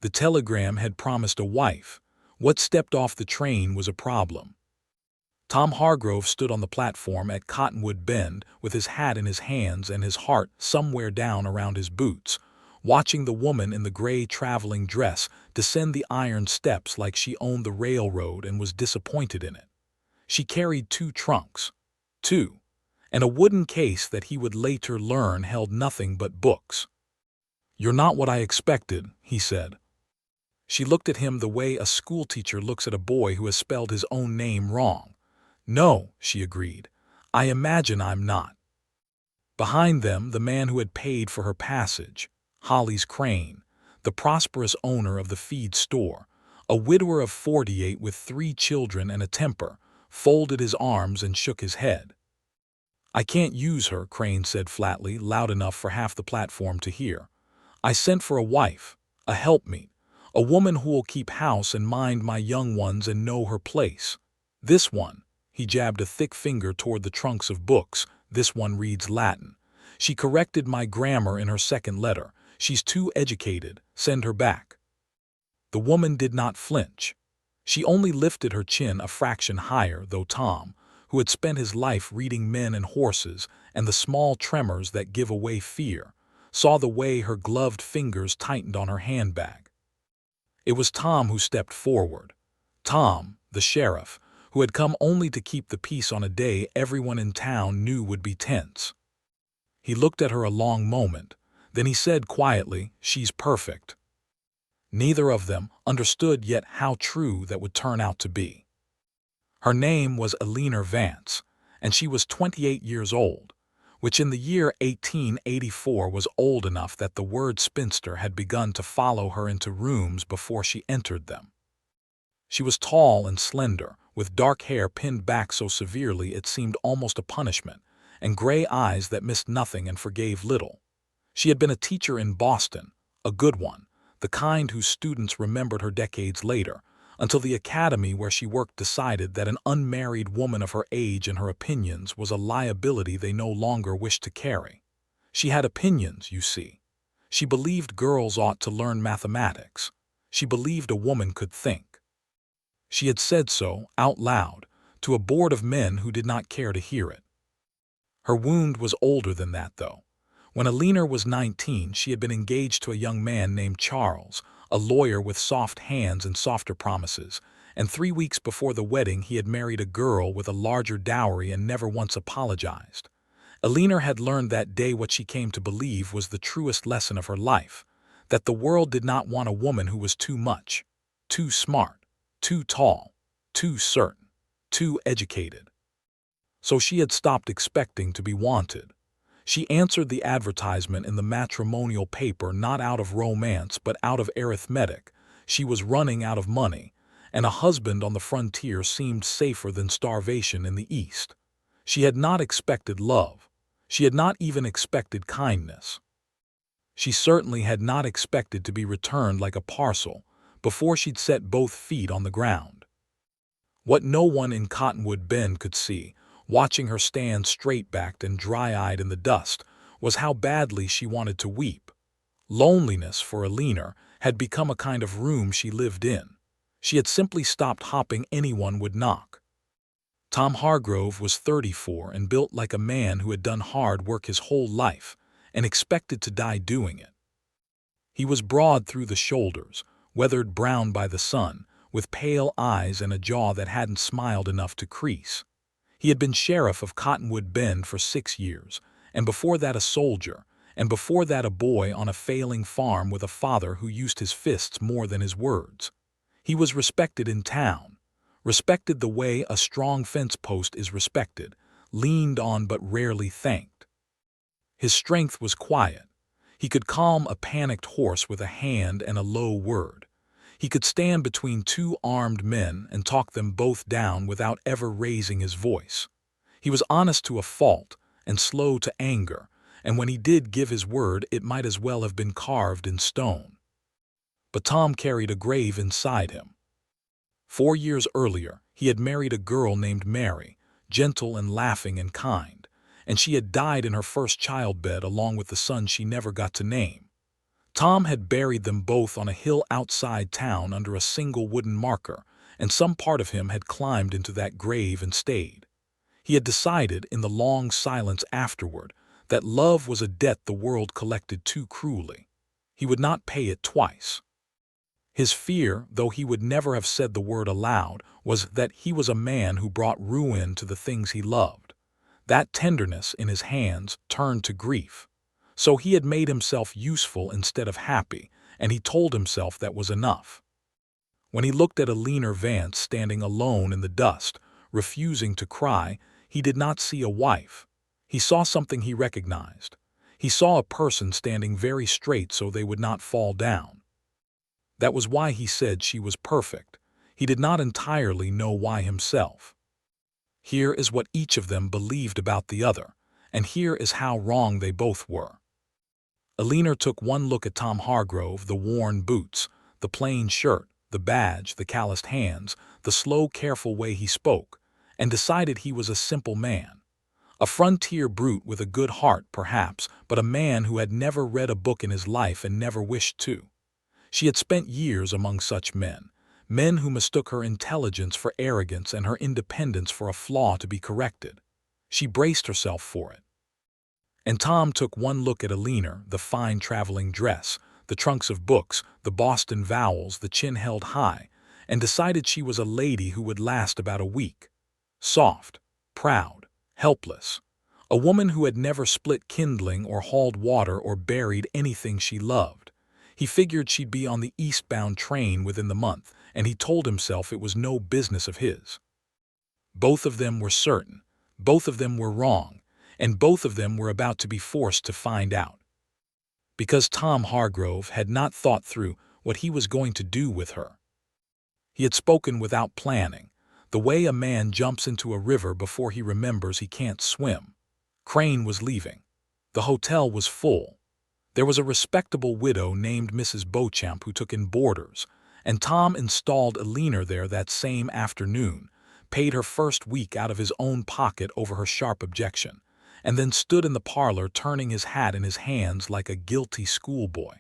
The telegram had promised a wife. What stepped off the train was a problem. Tom Hargrove stood on the platform at Cottonwood Bend with his hat in his hands and his heart somewhere down around his boots, watching the woman in the gray traveling dress descend the iron steps like she owned the railroad and was disappointed in it. She carried 2 trunks. 2. And a wooden case that he would later learn held nothing but books. "You're not what I expected," he said. She looked at him the way a schoolteacher looks at a boy who has spelled his own name wrong. "No," she agreed. "I imagine I'm not." Behind them, the man who had paid for her passage, Holly's Crane, the prosperous owner of the feed store, a widower of 48 with 3 children and a temper, folded his arms and shook his head. "I can't use her," Crane said flatly, loud enough for half the platform to hear. "I sent for a wife, a helpmeet, a woman who'll keep house and mind my young ones and know her place. This one," he jabbed a thick finger toward the trunks of books, "this one reads Latin. She corrected my grammar in her second letter. She's too educated, send her back." The woman did not flinch. She only lifted her chin a fraction higher, though Tom, who had spent his life reading men and horses and the small tremors that give away fear, saw the way her gloved fingers tightened on her handbag. It was Tom who stepped forward. Tom, the sheriff, who had come only to keep the peace on a day everyone in town knew would be tense. He looked at her a long moment, then he said quietly, "She's perfect." Neither of them understood yet how true that would turn out to be. Her name was Eleanor Vance, and she was 28 years old, which in the year 1884 was old enough that the word spinster had begun to follow her into rooms before she entered them. She was tall and slender, with dark hair pinned back so severely it seemed almost a punishment, and gray eyes that missed nothing and forgave little. She had been a teacher in Boston, a good one, the kind whose students remembered her decades later, until the academy where she worked decided that an unmarried woman of her age and her opinions was a liability they no longer wished to carry. She had opinions, you see. She believed girls ought to learn mathematics. She believed a woman could think. She had said so, out loud, to a board of men who did not care to hear it. Her wound was older than that, though. When Eleanor was 19, she had been engaged to a young man named Charles, a lawyer with soft hands and softer promises, and 3 weeks before the wedding he had married a girl with a larger dowry and never once apologized. Eleanor had learned that day what she came to believe was the truest lesson of her life, that the world did not want a woman who was too much, too smart, too tall, too certain, too educated. So she had stopped expecting to be wanted. She answered the advertisement in the matrimonial paper not out of romance but out of arithmetic. She was running out of money, and a husband on the frontier seemed safer than starvation in the East. She had not expected love. She had not even expected kindness. She certainly had not expected to be returned like a parcel before she'd set both feet on the ground. What no one in Cottonwood Bend could see, watching her stand straight-backed and dry-eyed in the dust, was how badly she wanted to weep. Loneliness, for Eleanor, had become a kind of room she lived in. She had simply stopped hopping anyone would knock. Tom Hargrove was 34 and built like a man who had done hard work his whole life and expected to die doing it. He was broad through the shoulders, weathered brown by the sun, with pale eyes and a jaw that hadn't smiled enough to crease. He had been sheriff of Cottonwood Bend for 6 years, and before that a soldier, and before that a boy on a failing farm with a father who used his fists more than his words. He was respected in town, respected the way a strong fence post is respected, leaned on but rarely thanked. His strength was quiet. He could calm a panicked horse with a hand and a low word. He could stand between 2 armed men and talk them both down without ever raising his voice. He was honest to a fault and slow to anger, and when he did give his word it might as well have been carved in stone. But Tom carried a grave inside him. 4 years earlier, he had married a girl named Mary, gentle and laughing and kind, and she had died in her first childbed along with the son she never got to name. Tom had buried them both on a hill outside town under a single wooden marker, and some part of him had climbed into that grave and stayed. He had decided, in the long silence afterward, that love was a debt the world collected too cruelly. He would not pay it twice. His fear, though he would never have said the word aloud, was that he was a man who brought ruin to the things he loved. That tenderness in his hands turned to grief. So he had made himself useful instead of happy, and he told himself that was enough. When he looked at Eleanor Vance standing alone in the dust, refusing to cry, he did not see a wife. He saw something he recognized. He saw a person standing very straight so they would not fall down. That was why he said she was perfect. He did not entirely know why himself. Here is what each of them believed about the other, and here is how wrong they both were. Eleanor took one look at Tom Hargrove, the worn boots, the plain shirt, the badge, the calloused hands, the slow, careful way he spoke, and decided he was a simple man. A frontier brute with a good heart, perhaps, but a man who had never read a book in his life and never wished to. She had spent years among such men, men who mistook her intelligence for arrogance and her independence for a flaw to be corrected. She braced herself for it. And Tom took one look at Eleanor, the fine traveling dress, the trunks of books, the Boston vowels, the chin held high, and decided she was a lady who would last about a week. Soft, proud, helpless. A woman who had never split kindling or hauled water or buried anything she loved. He figured she'd be on the eastbound train within the month, and he told himself it was no business of his. Both of them were certain, both of them were wrong, and both of them were about to be forced to find out. Because Tom Hargrove had not thought through what he was going to do with her. He had spoken without planning, the way a man jumps into a river before he remembers he can't swim. Crane was leaving. The hotel was full. There was a respectable widow named Mrs. Beauchamp who took in boarders, and Tom installed Eleanor there that same afternoon, paid her first week out of his own pocket over her sharp objection, and then stood in the parlor turning his hat in his hands like a guilty schoolboy.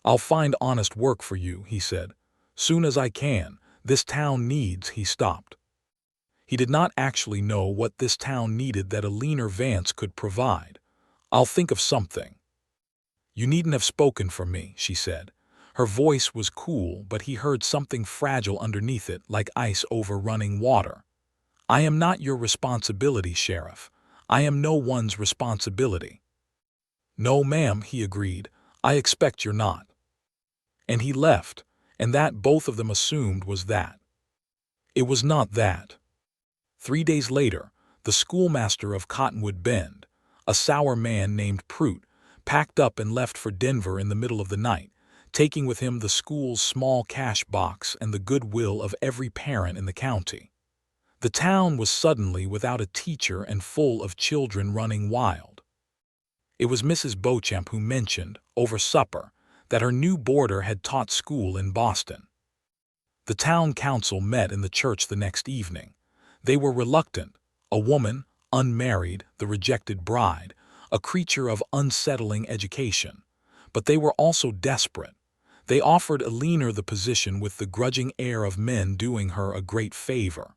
"I'll find honest work for you," he said. "Soon as I can. This town needs—" He stopped. He did not actually know what this town needed that Eleanor Vance could provide. "I'll think of something." "You needn't have spoken for me," she said. Her voice was cool, but he heard something fragile underneath it, like ice over running water. "I am not your responsibility, Sheriff. I am no one's responsibility." "No, ma'am," he agreed. "I expect you're not." And he left, and that both of them assumed was that. It was not that. 3 days later, the schoolmaster of Cottonwood Bend, a sour man named Prout, packed up and left for Denver in the middle of the night, taking with him the school's small cash box and the goodwill of every parent in the county. The town was suddenly without a teacher and full of children running wild. It was Mrs. Beauchamp who mentioned, over supper, that her new boarder had taught school in Boston. The town council met in the church the next evening. They were reluctant, a woman, unmarried, the rejected bride, a creature of unsettling education. But they were also desperate. They offered Eleanor the position with the grudging air of men doing her a great favor.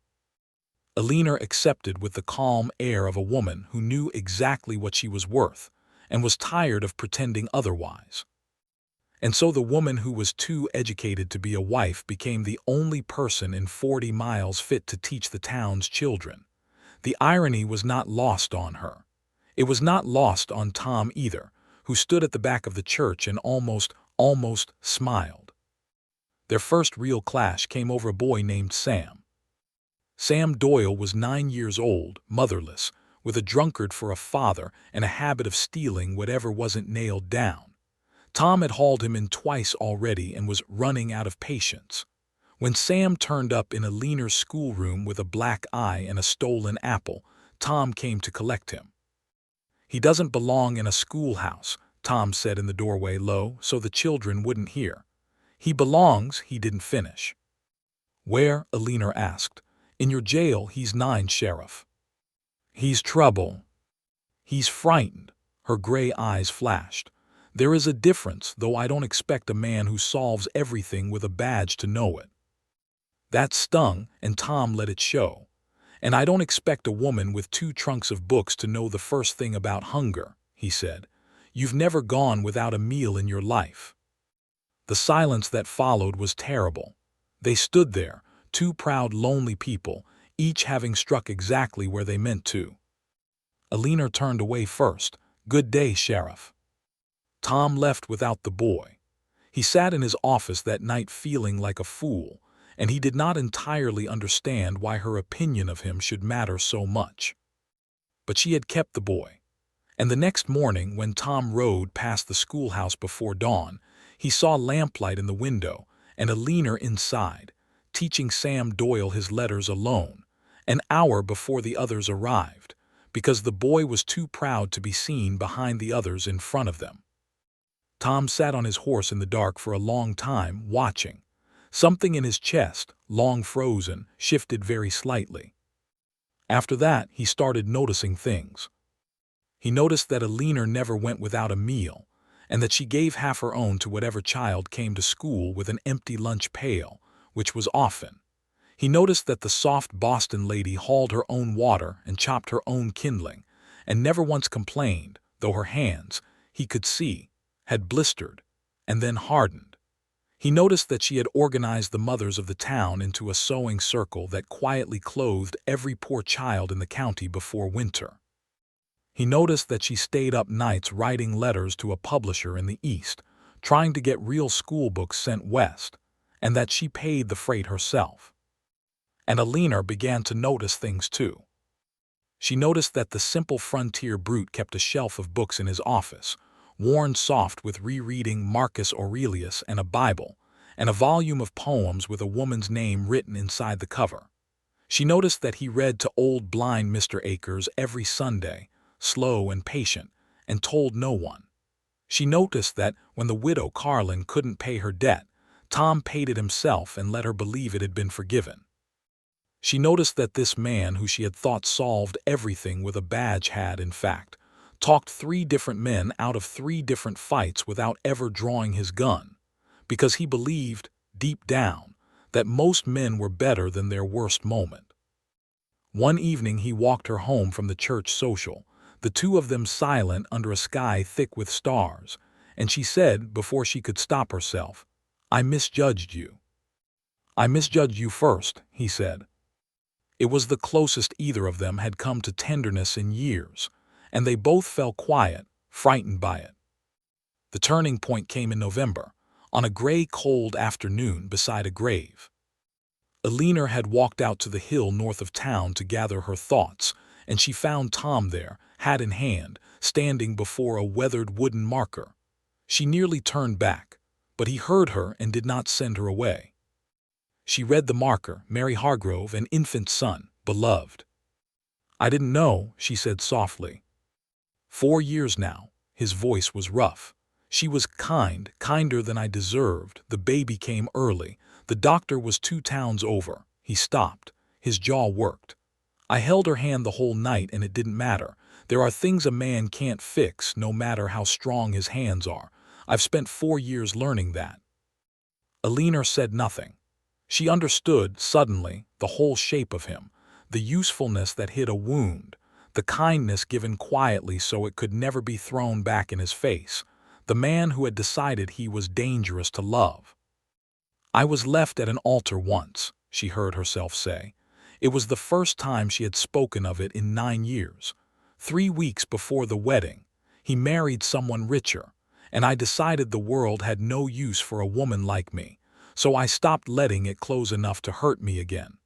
Eleanor accepted with the calm air of a woman who knew exactly what she was worth and was tired of pretending otherwise. And so the woman who was too educated to be a wife became the only person in 40 miles fit to teach the town's children. The irony was not lost on her. It was not lost on Tom either, who stood at the back of the church and almost smiled. Their first real clash came over a boy named Sam. Sam Doyle was 9 years old, motherless, with a drunkard for a father and a habit of stealing whatever wasn't nailed down. Tom had hauled him in twice already and was running out of patience. When Sam turned up in Eleanor's schoolroom with a black eye and a stolen apple, Tom came to collect him. "He doesn't belong in a schoolhouse," Tom said in the doorway low, so the children wouldn't hear. "He belongs—" He didn't finish. "Where?" Eleanor asked. "In your jail. He's 9, Sheriff." "He's trouble." "He's frightened." Her gray eyes flashed. There is a difference, though I don't expect a man who solves everything with a badge to know it. That stung, and Tom let it show. And I don't expect a woman with 2 trunks of books to know the first thing about hunger, he said. You've never gone without a meal in your life. The silence that followed was terrible. They stood there, 2 proud, lonely people, each having struck exactly where they meant to. Eleanor turned away first. Good day, Sheriff. Tom left without the boy. He sat in his office that night feeling like a fool, and he did not entirely understand why her opinion of him should matter so much. But she had kept the boy. And the next morning, when Tom rode past the schoolhouse before dawn, he saw lamplight in the window and Eleanor inside, teaching Sam Doyle his letters alone, an hour before the others arrived, because the boy was too proud to be seen behind the others in front of them. Tom sat on his horse in the dark for a long time, watching. Something in his chest, long frozen, shifted very slightly. After that, he started noticing things. He noticed that Eleanor never went without a meal, and that she gave half her own to whatever child came to school with an empty lunch pail, which was often. He noticed that the soft Boston lady hauled her own water and chopped her own kindling, and never once complained, though her hands, he could see, had blistered, and then hardened. He noticed that she had organized the mothers of the town into a sewing circle that quietly clothed every poor child in the county before winter. He noticed that she stayed up nights writing letters to a publisher in the East, trying to get real school books sent west, and that she paid the freight herself. And Eleanor began to notice things too. She noticed that the simple frontier brute kept a shelf of books in his office, worn soft with rereading Marcus Aurelius and a Bible, and a volume of poems with a woman's name written inside the cover. She noticed that he read to old blind Mr. Akers every Sunday, slow and patient, and told no one. She noticed that when the widow Carlin couldn't pay her debt, Tom paid it himself and let her believe it had been forgiven. She noticed that this man who she had thought solved everything with a badge had, in fact, talked 3 different men out of 3 different fights without ever drawing his gun, because he believed, deep down, that most men were better than their worst moment. One evening he walked her home from the church social, the 2 of them silent under a sky thick with stars, and she said, before she could stop herself, "I misjudged you." "I misjudged you first," he said. It was the closest either of them had come to tenderness in years, and they both fell quiet, frightened by it. The turning point came in November, on a gray, cold afternoon beside a grave. Eleanor had walked out to the hill north of town to gather her thoughts, and she found Tom there, hat in hand, standing before a weathered wooden marker. She nearly turned back, but he heard her and did not send her away. She read the marker, Mary Hargrove, an infant son, beloved. "I didn't know," she said softly. 4 years now. His voice was rough. "She was kind, kinder than I deserved. The baby came early. The doctor was 2 towns over." He stopped. His jaw worked. "I held her hand the whole night and it didn't matter. There are things a man can't fix, no matter how strong his hands are. I've spent 4 years learning that." Eleanor said nothing. She understood, suddenly, the whole shape of him, the usefulness that hid a wound, the kindness given quietly so it could never be thrown back in his face, the man who had decided he was dangerous to love. "I was left at an altar once," she heard herself say. It was the first time she had spoken of it in 9 years. 3 weeks before the wedding, he married someone richer, and I decided the world had no use for a woman like me, so I stopped letting it close enough to hurt me again.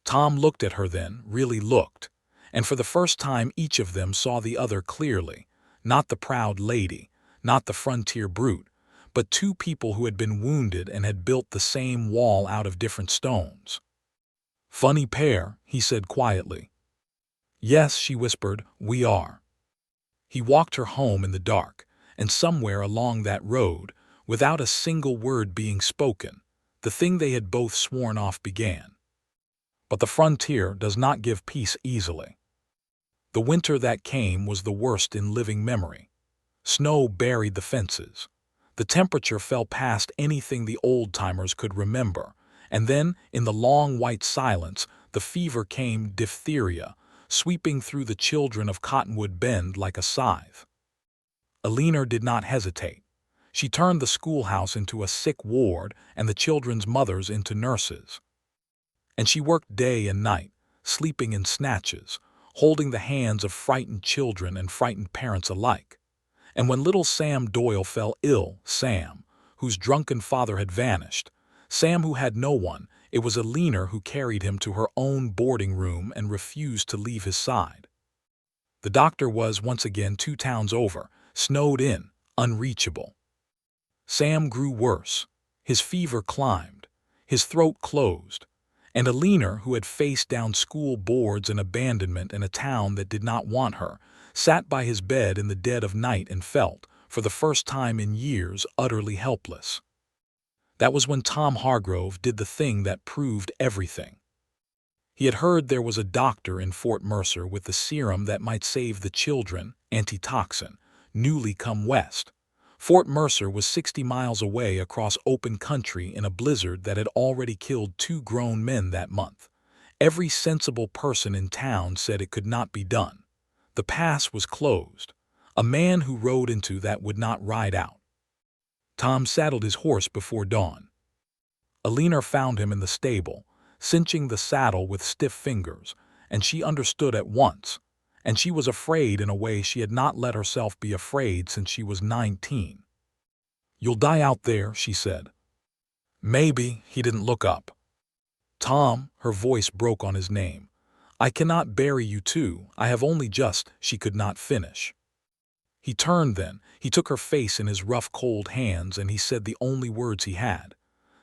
Tom looked at her then, really looked, and for the first time each of them saw the other clearly, not the proud lady, not the frontier brute, but 2 people who had been wounded and had built the same wall out of different stones. "Funny pair," he said quietly. "Yes," she whispered, "we are." He walked her home in the dark, and somewhere along that road, without a single word being spoken, the thing they had both sworn off began. But the frontier does not give peace easily. The winter that came was the worst in living memory. Snow buried the fences. The temperature fell past anything the old-timers could remember, and then, in the long white silence, the fever came, diphtheria, sweeping through the children of Cottonwood Bend like a scythe. Eleanor did not hesitate. She turned the schoolhouse into a sick ward and the children's mothers into nurses. And she worked day and night, sleeping in snatches, holding the hands of frightened children and frightened parents alike. And when little Sam Doyle fell ill, Sam, whose drunken father had vanished, Sam who had no one, it was Eleanor who carried him to her own boarding room and refused to leave his side. The doctor was, once again 2 towns over, snowed in, unreachable. Sam grew worse. His fever climbed. His throat closed. And Eleanor, who had faced down school boards and abandonment in a town that did not want her, sat by his bed in the dead of night and felt, for the first time in years, utterly helpless. That was when Tom Hargrove did the thing that proved everything. He had heard there was a doctor in Fort Mercer with the serum that might save the children, antitoxin, newly come west. Fort Mercer was 60 miles away across open country in a blizzard that had already killed 2 grown men that month. Every sensible person in town said it could not be done. The pass was closed. A man who rode into that would not ride out. Tom saddled his horse before dawn. Eleanor found him in the stable, cinching the saddle with stiff fingers, and she understood at once. And she was afraid in a way she had not let herself be afraid since she was 19. "You'll die out there," she said. "Maybe." He didn't look up. "Tom," her voice broke on his name. "I cannot bury you too. I have only just—" She could not finish. He turned then. He took her face in his rough, cold hands, and he said the only words he had.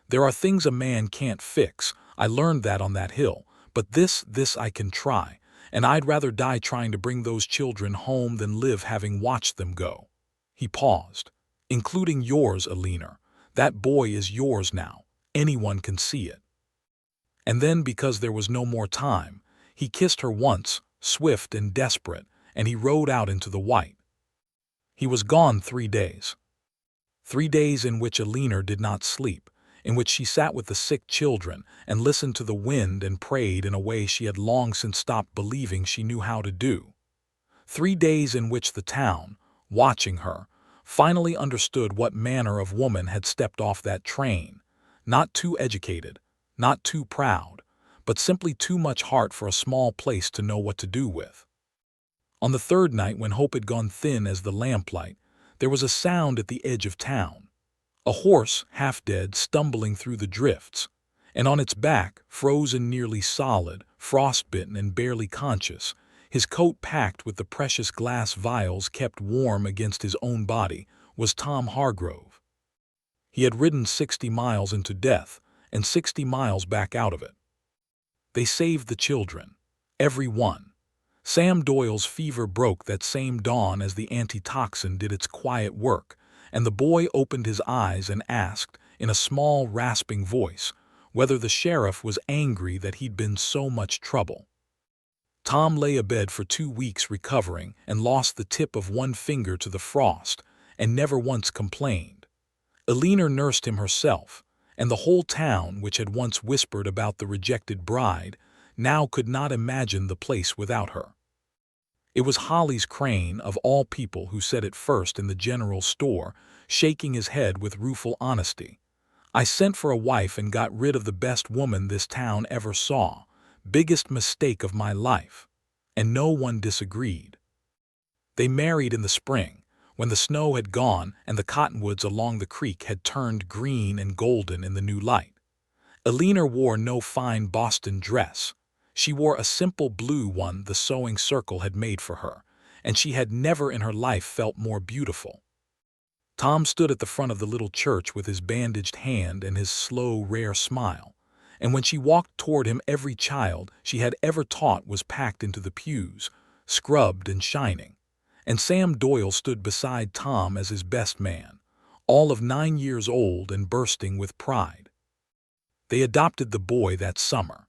"There are things a man can't fix. I learned that on that hill. But this I can try. And I'd rather die trying to bring those children home than live having watched them go." He paused. "Including yours, Eleanor. That boy is yours now. Anyone can see it." And then, because there was no more time, he kissed her once, swift and desperate, and he rode out into the white. He was gone 3 days. 3 days in which Eleanor did not sleep, in which she sat with the sick children and listened to the wind and prayed in a way she had long since stopped believing she knew how to do. 3 days in which the town, watching her, finally understood what manner of woman had stepped off that train, not too educated, not too proud, but simply too much heart for a small place to know what to do with. On the 3rd night, when hope had gone thin as the lamplight, there was a sound at the edge of town. A horse, half dead, stumbling through the drifts, and on its back, frozen nearly solid, frostbitten and barely conscious, his coat packed with the precious glass vials kept warm against his own body, was Tom Hargrove. He had ridden 60 miles into death and 60 miles back out of it. They saved the children. Every one. Sam Doyle's fever broke that same dawn as the antitoxin did its quiet work, and the boy opened his eyes and asked, in a small, rasping voice, whether the sheriff was angry that he'd been so much trouble. Tom lay abed for 2 weeks recovering and lost the tip of one finger to the frost, and never once complained. Eleanor nursed him herself, and the whole town, which had once whispered about the rejected bride, now could not imagine the place without her. It was Holly's Crane, of all people, who said it first in the general store, shaking his head with rueful honesty. "I sent for a wife and got rid of the best woman this town ever saw. Biggest mistake of my life." And no one disagreed. They married in the spring, when the snow had gone and the cottonwoods along the creek had turned green and golden in the new light. Eleanor wore no fine Boston dress. She wore a simple blue one the sewing circle had made for her, and she had never in her life felt more beautiful. Tom stood at the front of the little church with his bandaged hand and his slow, rare smile, and when she walked toward him every child she had ever taught was packed into the pews, scrubbed and shining, and Sam Doyle stood beside Tom as his best man, all of 9 years old and bursting with pride. They adopted the boy that summer.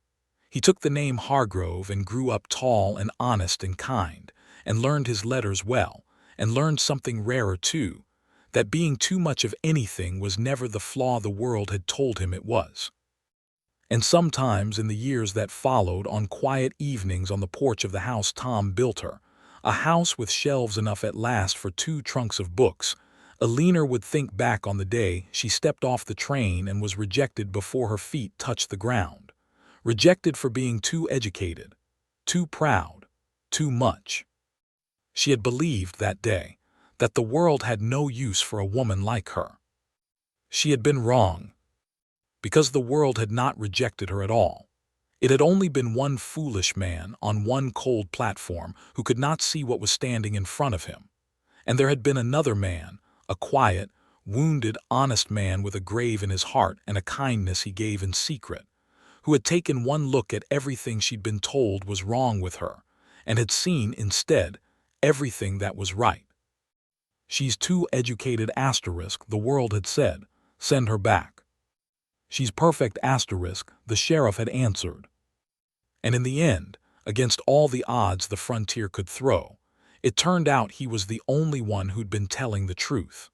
He took the name Hargrove and grew up tall and honest and kind, and learned his letters well, and learned something rarer too, that being too much of anything was never the flaw the world had told him it was. And sometimes in the years that followed, on quiet evenings on the porch of the house Tom built her, a house with shelves enough at last for 2 trunks of books, Eleanor would think back on the day she stepped off the train and was rejected before her feet touched the ground. Rejected for being too educated, too proud, too much. She had believed that day that the world had no use for a woman like her. She had been wrong, because the world had not rejected her at all. It had only been one foolish man on one cold platform who could not see what was standing in front of him. And there had been another man, a quiet, wounded, honest man with a grave in his heart and a kindness he gave in secret, who had taken one look at everything she'd been told was wrong with her, and had seen, instead, everything that was right. She's too educated asterisk, the world had said. Send her back. She's perfect asterisk, the sheriff had answered. And in the end, against all the odds the frontier could throw, it turned out he was the only one who'd been telling the truth.